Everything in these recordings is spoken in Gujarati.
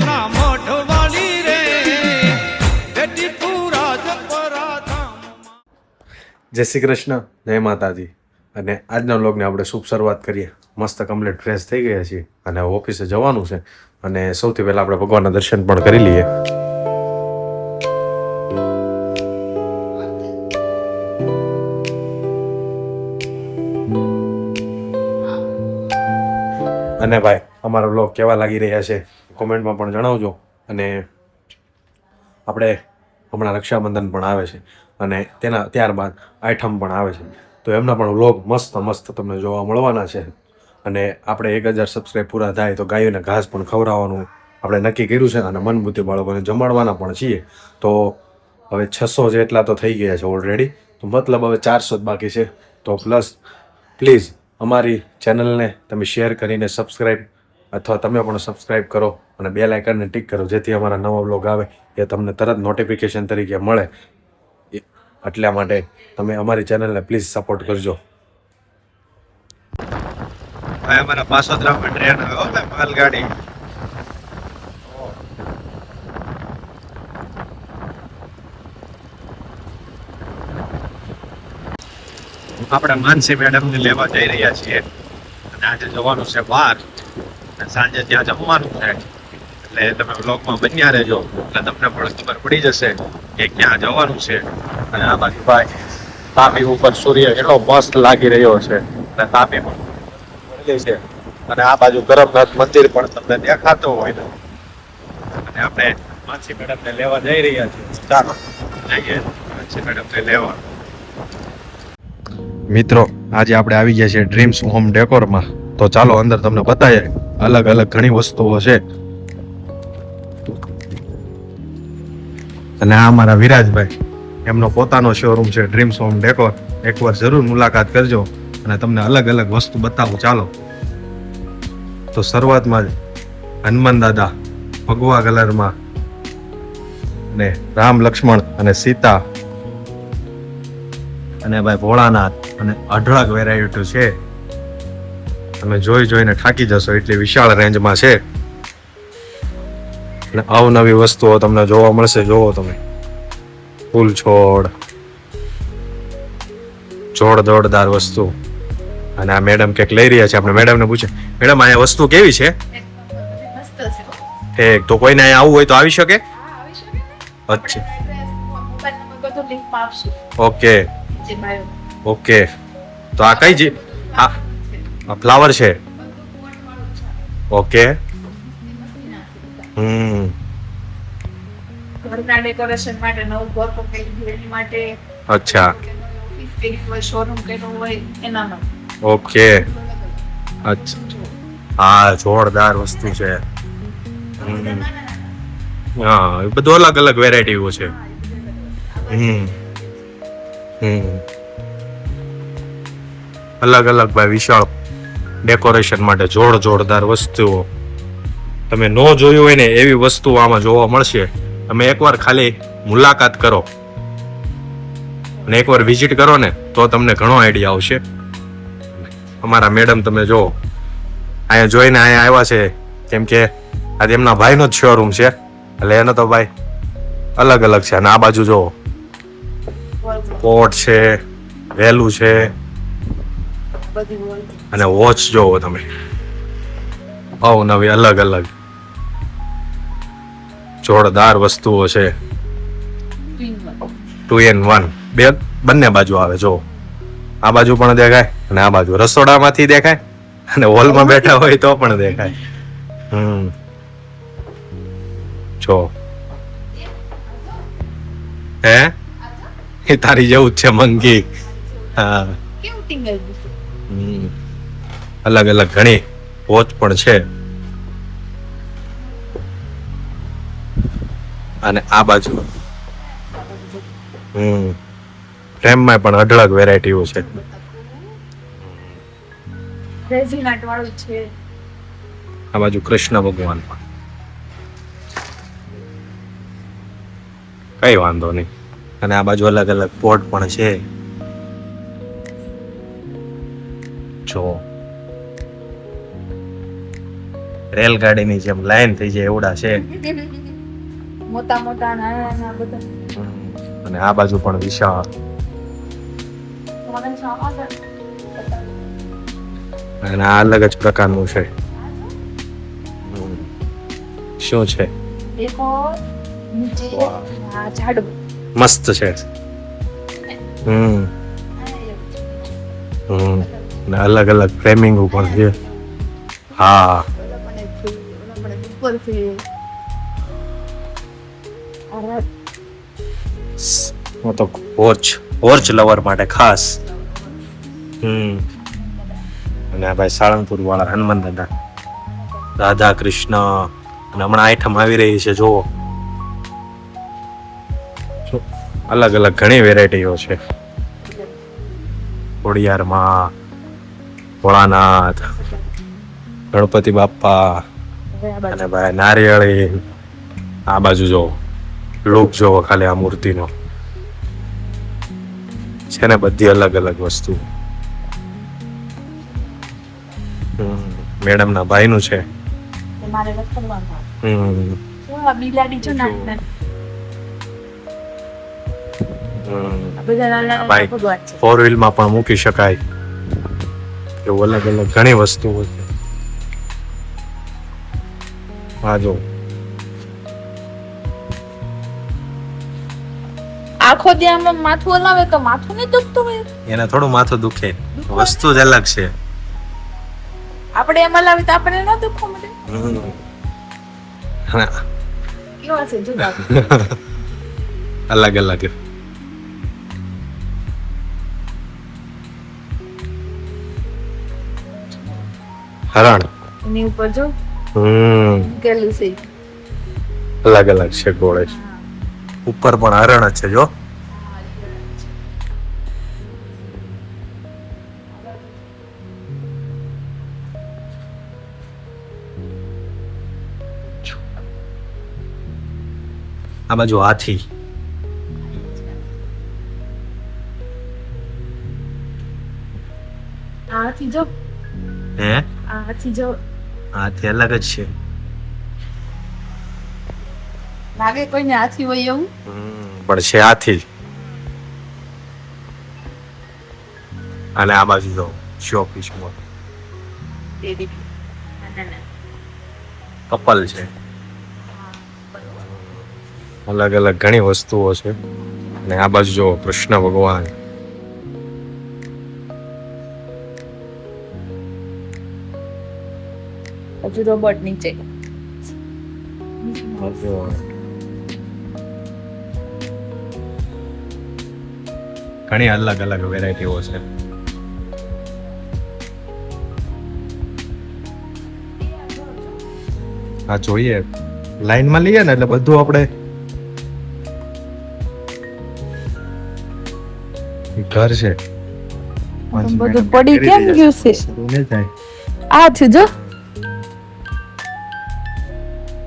ના મોઢવાળી રે બેટી તું રાજપરા ધામ. જય શ્રી કૃષ્ણ, જય માતાજી. અને આજના વ્લોગને આપણે શુભ શરૂઆત કરીએ. મસ્ત કમ્પ્લીટ ફ્રેશ થઈ ગયા છીએ અને ઓફિસે જવાનું છે. અને સૌથી પહેલાં આપણે ભગવાનના દર્શન પણ કરી લઈએ. અને ભાઈ અમારો વ્લોગ કેવા લાગી રહ્યા છે કોમેન્ટમાં પણ જણાવજો. અને આપણે હમણાં રક્ષાબંધન પણ આવે છે અને તેના ત્યારબાદ આઠમ પણ આવે છે, તો એમના પણ વ્લોગ મસ્ત તમને જોવા મળવાના છે. અને આપણે 1000 સબસ્ક્રાઈબ પૂરા થાય તો ગાયોને ઘાસ પણ ખવડાવવાનું આપણે નક્કી કર્યું છે અને મનબુદ્ધિ બાળકોને જમાડવાના પણ છીએ. તો હવે 600 જેટલા તો થઈ ગયા છે ઓલરેડી, તો મતલબ હવે 400 જ બાકી છે. તો પ્લીઝ અમારી ચેનલને તમે શેર કરીને સબસ્ક્રાઈબ અથવા તમે પણ સબસ્ક્રાઈબ કરો અને બેલ આઇકનને ટિક કરો, જેથી અમારા નવા વ્લોગ આવે એ તમને તરત નોટિફિકેશન તરીકે મળે. એટલા માટે તમે અમારી ચેનલને પ્લીઝ સપોર્ટ કરજો. ભાઈ અમારા પાસોદરામાં ટ્રેન આવ્યો ને માલગાડી. આપણે માનસી મેડમને લેવા જઈ રહ્યા છીએ અને આજે જવાનું છે બહાર અને સાંજે ત્યાં જમવાનું છે, એટલે તમે વ્લોગમાં બન્યા રહેજો એટલે તમને પણ ખબર પડી જશે કે ક્યાં જવાનું છે. અને આ બાજુ ભાઈ તાપી ઉપર સૂર્ય એટલો મસ્ત લાગી રહ્યો છે અને તાપી પણ મળેલી છે અને આ બાજુ ગરમનાથ મંદિર પણ તમને દેખાતો હોય ને. અને આપણે માનસી મેડમને લેવા જઈ રહ્યા છીએ. ચાલો જઈએ માનસી મેડમને લેવા. મિત્રો, આજે આપણે આવી ગયા છીએ ડ્રીમ્સ હોમ ડેકોરમાં. તો ચાલો અંદર તમને બતાવીએ. અલગ અલગ ઘણી વસ્તુઓ છે. અને આ અમારા વિરાજભાઈ, એમનો પોતાનો શોરૂમ છે ડ્રીમ્સ હોમ ડેકોર. એકવાર જરૂર મુલાકાત કરજો અને તમને અલગ અલગ વસ્તુ બતાવું. ચાલો, તો શરૂઆતમાં જ હનુમાન દાદા ભગવા કલરમાં ને રામ લક્ષ્મણ અને સીતા અને ભાઈ ભોળાનાથ અને અઢળક વેરાયટી છે. તમે જોઈને થાકી જશો, એટલી વિશાળ રેન્જમાં છે. અને અવનવી વસ્તુઓ તમને જોવા મળશે. જોવો તમે, ફૂલ છોડ, જોરદાર વસ્તુ. અને આ મેડમ કંઈક લઈ રહ્યા છે. આપણે મેડમને પૂછે, મેડમ આ વસ્તુ કેવી છે? તો કોઈને અહીંયા આવવું હોય તો આવી શકે? અચ્છા, ઓકે. તો આ કઈ આ ફ્લાવર છે? ઓકે. ઘરના ડેકોરેશન માટે, નવું ઘર પકડી માટે, અચ્છા, શોરૂમ કર્યો હોય એના માટે. ઓકે, અચ્છા. હા, જોરદાર વસ્તુ છે. હા, એ બધું અલગ અલગ વેરાયટીઓ છે. અલગ અલગ ભાઈ વિશાળ ડેકોરેશન માટે જોરદાર વસ્તુઓ. તમે ન જોયું હોય ને એવી વસ્તુઓ આમાં જોવા મળશે. તમે એકવાર ખાલી મુલાકાત કરો અને એકવાર વિઝિટ કરો ને તો તમને ઘણો આઈડિયા આવશે. અમારા મેડમ તમે જો અહીંયા જોઈને અહીંયા આવ્યા છે કેમ કે આજે એમના ભાઈનો જ શોરૂમ છે, એટલે એનો તો ભાઈ અલગ અલગ છે. અને આ બાજુ જો પોટ છે, વેલું છે અને વોચ જોવો તમે. નવી અલગ અલગ જોરદાર વસ્તુઓ છે. 2 in 1 બંને બાજુ આવે. જો આ બાજુ પણ દેખાય અને આ બાજુ રસોડામાંથી દેખાય અને હોલમાં બેઠા હોય તો પણ દેખાય. જો એ તારી જેવું જ છે મંગી. હા, અલગ અલગ ઘણી વોચ પણ છે. અને આ બાજુ ફ્રેમમાં પણ અઢળક વેરાયટીઓ છે. આ બાજુ કૃષ્ણ ભગવાન, કઈ વાંધો નહીં. અને આ બાજુ અલગ અલગ પોટ પણ છે. જો રેલગાડીની જેમ લાઈન થઈ જાય એવડા છે. મોટા મોટા નાના નાના બધા અને આ બાજુ પણ વિશાળ. મને સામાન અને આ અલગ જ પ્રકારનું છે. શું છે? દેખો નીચે આ ઝાડુ મસ્ત છે. ને અલગ અલગ ફ્રેમિંગ પણ છે. હા, હું તો હોર્ચ લવર માટે ખાસ. અને આ ભાઈ સાળંગપુર વાળા હનુમાન દાદા, રાધા કૃષ્ણ. અને હમણાં આઈટમ આવી રહી છે જુઓ. અલગ અલગ ઘણી વેરાયટીઓ છે. ખોડિયારમાં ભોળાનાથ, ગણપતિ બાપ્પા અને ભાઈ નારિયેળી. આ બાજુ જો લોક જોવો ખાલી આ મૂર્તિનો છે ને બધી અલગ અલગ વસ્તુ. મેડમના ભાઈનું છે. મારે રખડવાનું બિલાડી જો નાની બધા નાના બાઈક ભગવાન છે. 4-wheelમાં પણ મૂકી શકાય એવું અલગ અલગ ઘણી વસ્તુઓ છે. હા જો આખો દી આમ માથું હલાવે તો માથું નહીં દુખતું હોય. એને થોડું માથું દુખે, વસ્તુ જ અલગ છે. આપણે એમ હલાવી તો આપણે ન દુખવા મળે. કેવા છે જુદા અલગ અલગ. હરણ એની ઉપર જો મૂકેલું છે. અલગ અલગ છે ગોળે. ઉપર પણ હરણ જ છે જો. આ બાજુ હાથી. આથી જો હે આથી જો હાથી અલગ જ છે. લાગે કોઈને હાથી હોય એવું. પણ છે હાથી. અને આ બાજુ જો શોપીસમાં કપલ છે. અલગ અલગ ઘણી વસ્તુઓ છે. અને આ બાજુ જો કૃષ્ણ ભગવાન. હજુ રોબોટ નીચે. ઘણી અલગ અલગ વેરાયટીઓ છે. હા જોઈએ, લાઈનમાં લઈએ ને એટલે બધું આપણે ઘર છે. બધું પડી કેમ ગયું છે? આ થયું જો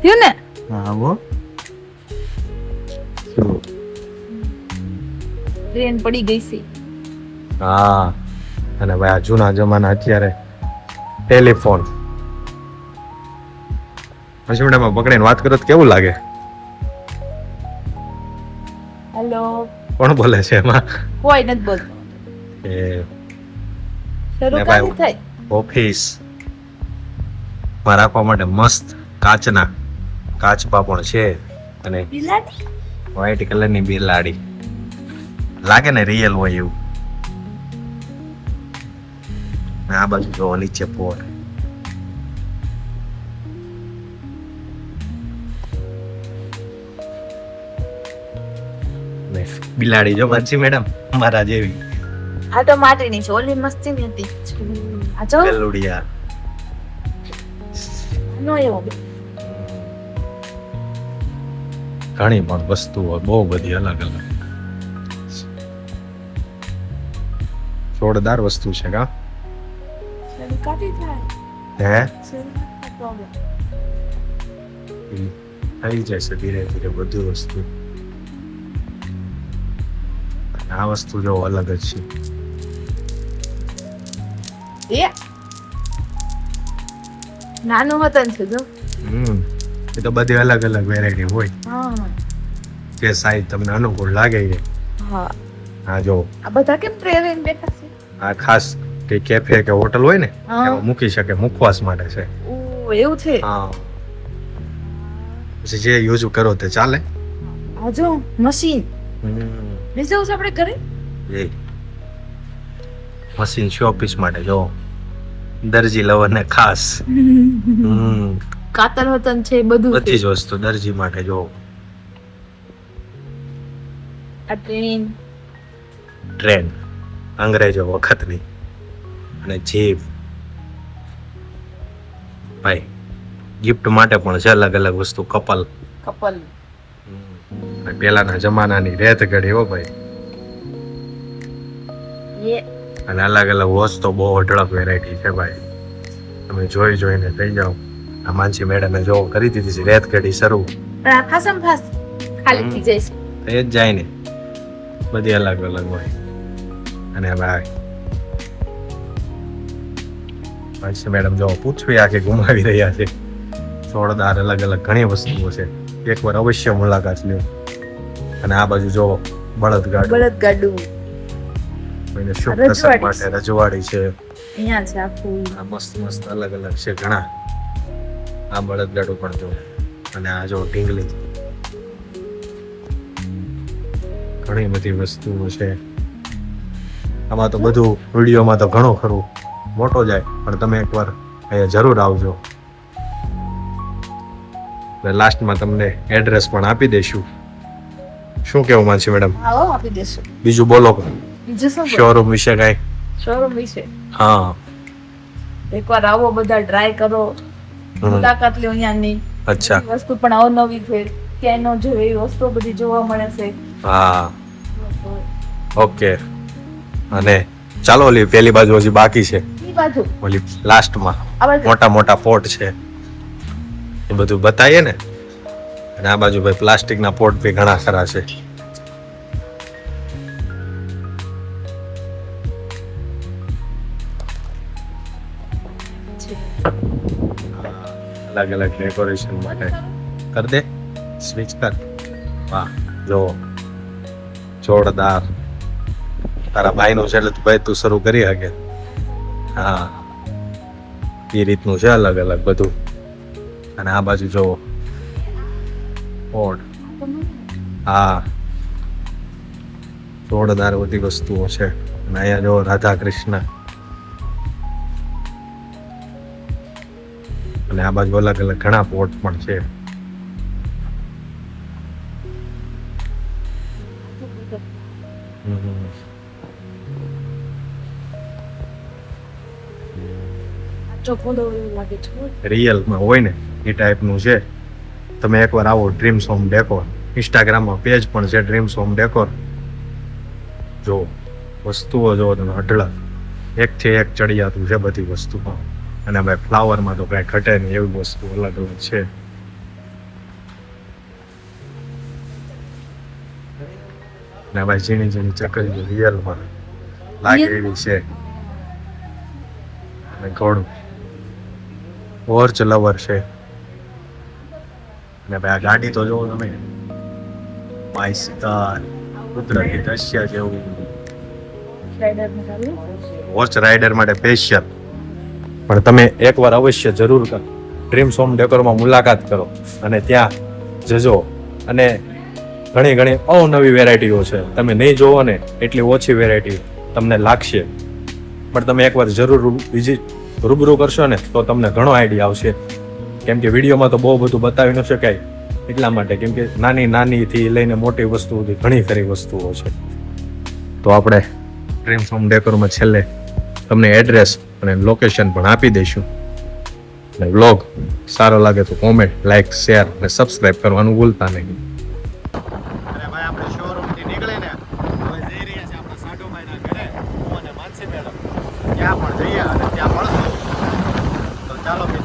થયું ને. હા હો ટ્રેન પડી ગઈ છે. હા. અને ભાઈ આ જૂના જમાના અત્યારે ટેલિફોન. પછી મેડમ પકડીને વાત કરો તો કેવું લાગે? હેલો. કોણ બોલે છે એમાં? કોઈ નથી બોલતું. એ શરૂ ને કાંઈ ભાઈ થાય. ઓફિસ માં રાખવા માટે મસ્ત કાચના કાચબા પણ છે. અને બિલાડી વ્હાઈટ કલરની બિલાડી લાગે ને રિયલ હોય એવું. ને આ બાજુ જો નીચે પોર. બિલાડી જો મરજી મેડમ મારા જેવી. આ તો માટીની છે. ઓલી મસ્તી ની હતી. આ જો ગલુડિયા. નો એવો ઘણી પણ વસ્તુઓ બહુ બધી અલગ અલગ જોરદાર વસ્તુ છે કા. શરૂ કાઢી થાય. હે શરૂ પ્રોબ્લેમ. થઈ જશે ધીરે ધીરે બધું વસ્તુ. આ વસ્તુ જો અલગ જ છે. એ નાનું વતન છે જો. એ તો બધી અલગ અલગ વેરાયટી હોય, હા જે સાઈઝ તમને અનુકૂળ લાગે છે. હા. હા જો આ બધા કેમ ટ્રેન બેઠા છે? આ ખાસ કે કેફે કે હોટલ હોય ને હા. એમાં મૂકી શકે, મુખવાસ માટે છે. ઓ એવું છે. હા, પછી જે યુઝ કરો તે ચાલે. આ જો મશીન લઈ જવું છે આપણે ઘરે. એ મશીન શોપીસ માટે જો દરજી લવર ને ખાસ. કાતર વતન છે બધું છે. બધી જ વસ્તુ દરજી માટે જો. આ ટ્રેન અંગ્રેજો વખતની, અને જીપ ભાઈ ગિફ્ટ માટે પણ છે અલગ અલગ વસ્તુ. કપલ પેલાના જમાનાની રેત ઘડી હો ભાઈ. અને અલગ અલગ વોચ તો બહુ અઢળક વેરાયટી છે ભાઈ, તમે જોઈને થઈ જાઓ. આ માનસી મેડમે જો કરી દીધી છે રેત ઘડી શરૂ. પણ આ ફાસમ ફાસ ખાલી થઈ જાય છે. એ જ જાય ને, બધી અલગ અલગ હોય. અને ભાઈ માનસી મેડમ જો પૂછવી આખી ગુમાવી રહ્યા છે. જોરદાર અલગ અલગ ઘણી વસ્તુઓ છે, એકવાર અવશ્ય મુલાકાત લ્યો. અને આ બાજુ જો બળદગાડું કોઈને શુભ પ્રસંગ માટે રજવાડી છે. અહીંયા છે આખું. આ મસ્ત મસ્ત અલગ અલગ છે ઘણા. આ બળદગાડું પણ જો, અને આ જો ઢીંગલી. ઘણી બધી વસ્તુઓ છે આમાં. તો બધું વિડીયોમાં તો ઘણું ખરું મોટો જાય, પણ તમે એકવાર અહીંયા જરૂર આવજો. લાસ્ટમાં તમને એડ્રેસ પણ આપી દઈશું. શું કેવું માનસી મેડમ? આવો આપી દેશું. બીજું બોલો, બીજું શું? શોરૂમ વિશે કઈ? શોરૂમ વિશે હા, એકવાર આવો, બધા ટ્રાય કરો, મુલાકાત લ્યો અહીંયાની. અચ્છા. વસ્તુ પણ અવનવી છે, ક્યાંય ન જોઈ એવી વસ્તુઓ બધી જોવા મળે છે. હા ઓકે. અને ચાલો ઓલી પેલી બાજુ હજી બાકી છે, ઈ બાજુ ઓલી લાસ્ટમાં આ બાજુ. મોટા મોટા પોટ છે, એ બધું બતાવીએ ને. અને આ બાજુ ભાઈ પ્લાસ્ટિકના પોટ બી ઘણા ખરા છે. અલગ અલગ ડેકોરેશન માટે કર દે, સ્વિચ કર. વાહ જો જોરદાર. તારા ભાઈનું છે એટલે ભાઈ તું શરૂ કરી શકે. હા એ રીતનું છે અલગ અલગ બધું. અને આ બાજુ જો પોટ. હા જોરદાર બધી વસ્તુઓ છે. અને અહીંયા જો રાધા કૃષ્ણ. અને આ બાજુ અલગ અલગ ઘણા પોટ પણ છે. રિયલમાં હોય ને એ ટાઈપનું છે. તમે એકવાર આવો ડ્રીમ્સ હોમ ડેકોર. ઇન્સ્ટાગ્રામમાં પેજ પણ છે ડ્રીમ્સ હોમ ડેકોર. જો વસ્તુઓ જો તમે અઢળક, એકથી એક ચડિયાતું છે બધી વસ્તુ. અને ભાઈ ફ્લાવરમાં તો કાંઈ ઘટે નહીં એવી વસ્તુ અલગ અલગ છે. ને ભાઈ ઝીણી ઝીણી ચકરી રિયલમાં લાગે એવી છે. અને ઘોડું વોર્ચ લવર છે. અને ભાઈ આ ગાડી તો જોવો તમે, બાઇસિકલ, કુદરતી દ્રશ્ય જેવું. વોચ રાઇડર માટે સ્પેશિયલ. પણ તમે એકવાર અવશ્ય જરૂર કરો, ડ્રીમ્સ હોમ ડેકોરમાં મુલાકાત કરો અને ત્યાં જજો. અને ઘણી ઘણી અવનવી વેરાયટીઓ છે, તમે નહીં જોવો ને એટલી ઓછી વેરાયટી તમને લાગશે. પણ તમે એકવાર જરૂર રૂબરૂ કરશો ને તો તમને ઘણો આઈડિયા આવશે. કેમ કે વિડીયોમાં તો બહુ બધું બતાવી ન શકાય, એટલા માટે. કેમ કે નાની નાનીથી લઈને મોટી વસ્તુ સુધી ઘણી ખરી વસ્તુઓ છે. તો આપણે ડ્રીમ્સ હોમ ડેકોરમાં છેલ્લે તમને એડ્રેસ અને લોકેશન પણ આપી દઈશું. અને વ્લોગ સારો લાગે તો કોમેન્ટ, લાઈક, શેર અને સબસ્ક્રાઇબ કરવાનું ભૂલતા નહીં. અરે ભાઈ આપણે શોરૂમથી નીકળીને હવે જઈ રહ્યા છે આપણા સાઢુભાઈના ઘરે. હું અને માનસી મેડમ ત્યાં પણ જઈએ અને ત્યાં મળશું. તો ચાલો મિત્રો.